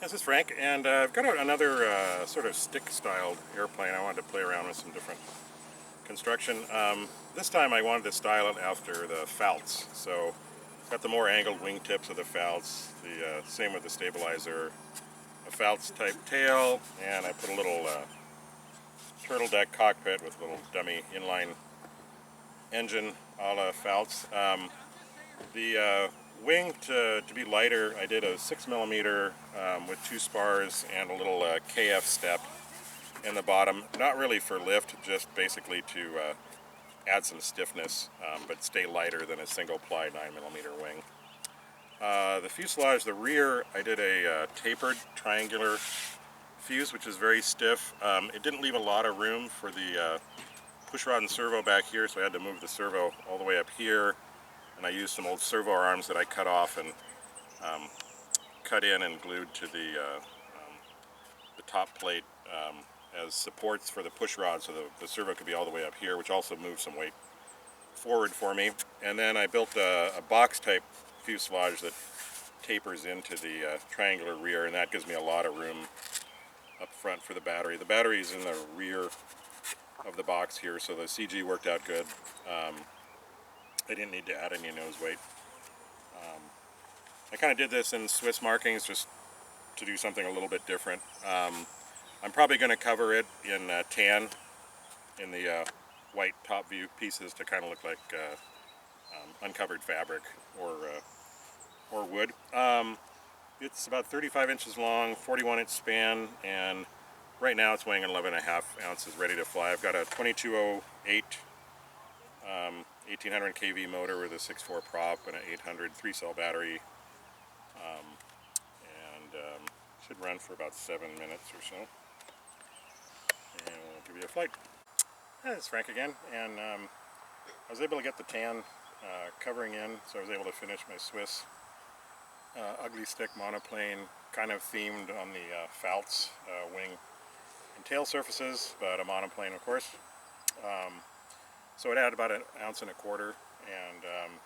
This is Frank, and I've got another sort of stick-styled airplane. I wanted to play around with some different construction. This time I wanted to style it after the Pfalz. So got the more angled wingtips of the Pfalz, the same with the stabilizer, a Pfalz type tail, and I put a little turtle deck cockpit with a little dummy inline engine a la Pfalz. The wing to be lighter, I did a 6mm with 2 spars and a little KF step in the bottom. Not really for lift, just basically to add some stiffness, but stay lighter than a single ply 9mm wing. The fuselage, the rear, I did a tapered triangular fuse, which is very stiff. It didn't leave a lot of room for the push rod and servo back here, so I had to move the servo all the way up here. And I used some old servo arms that I cut off and cut in and glued to the top plate as supports for the push rod, so the servo could be all the way up here, which also moved some weight forward for me. And then I built a box type fuselage that tapers into the triangular rear, and that gives me a lot of room up front for the battery. The battery is in the rear of the box here, so the CG worked out good. I didn't need to add any nose weight. I kind of did this in Swiss markings just to do something a little bit different. I'm probably going to cover it in tan in the white top view pieces to kind of look like uncovered fabric or wood. It's about 35 inches long, 41-inch span, and right now it's weighing 11.5 ounces, ready to fly. I've got a 2208 1800 kV motor with a 6.4 prop and an 800 3-cell battery, and should run for about 7 minutes or so. And we'll give you a flight. Hi, it's Frank again, and I was able to get the tan covering in, so I was able to finish my Swiss Ugly Stik monoplane, kind of themed on the Pfalz wing and tail surfaces, but a monoplane, of course. So it had about 1.25 ounces, and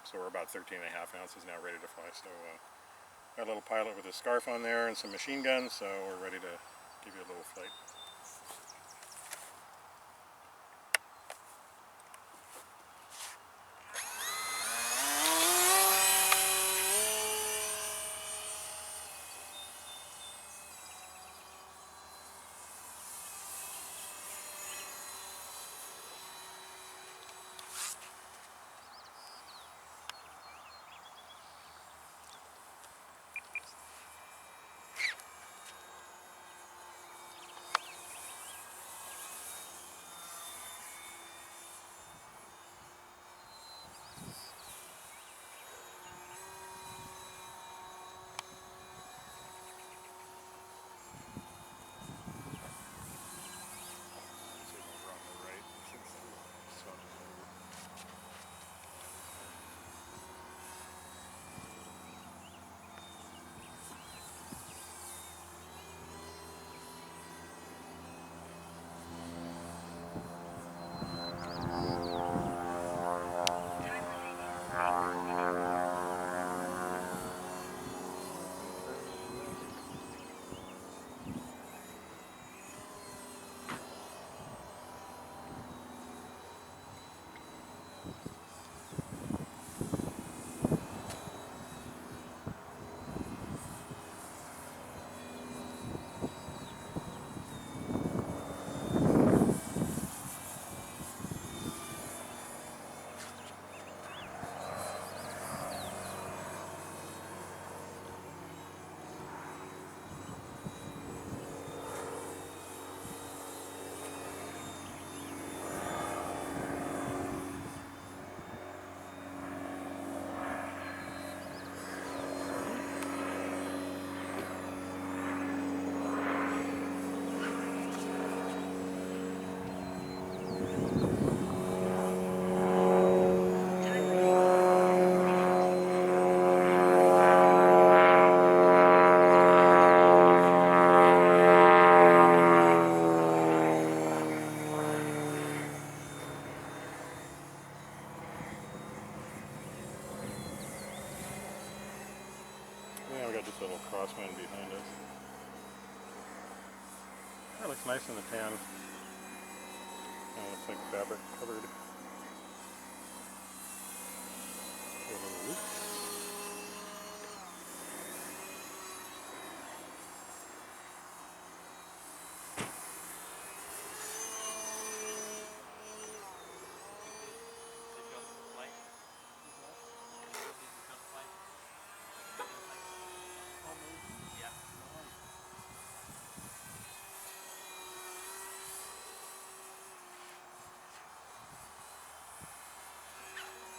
so we're about 13.5 ounces now, ready to fly. So got a little pilot with a scarf on there and some machine guns, so we're ready to give you a little flight. Yeah, we got this little crosswind behind us. That looks nice in the tan. Looks like fabric covered. A little loop.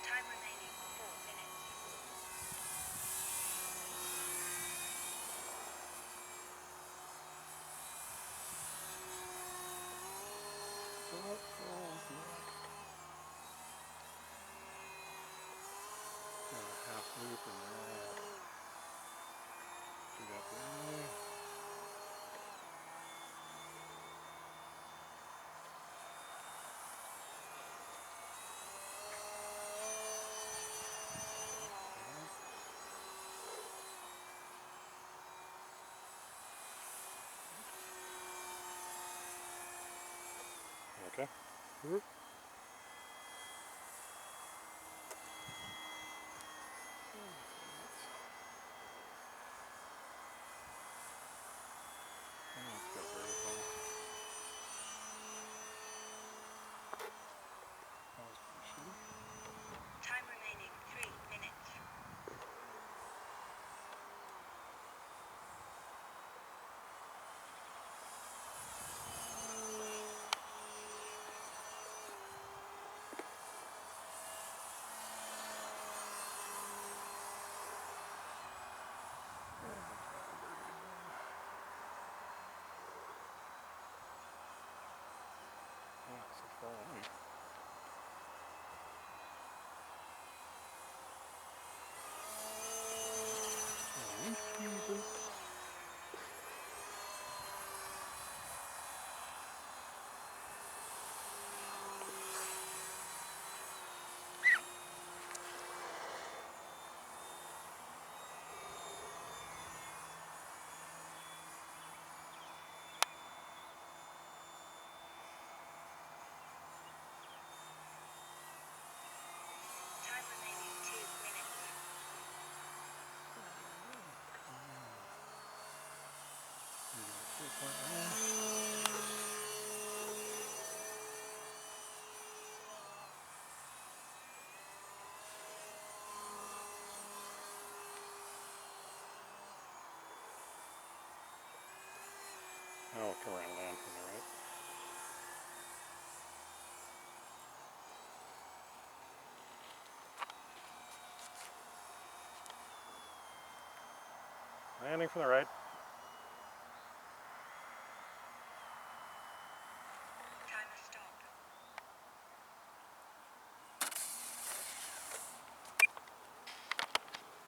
Time remaining 4 minutes. Half loop and that. Do that there. Okay. Let's go vertical. That was pretty shitty. Time remaining 3 minutes. That's so far away. Time remaining 2 minutes. Oh, come around land from the right. Landing from the right.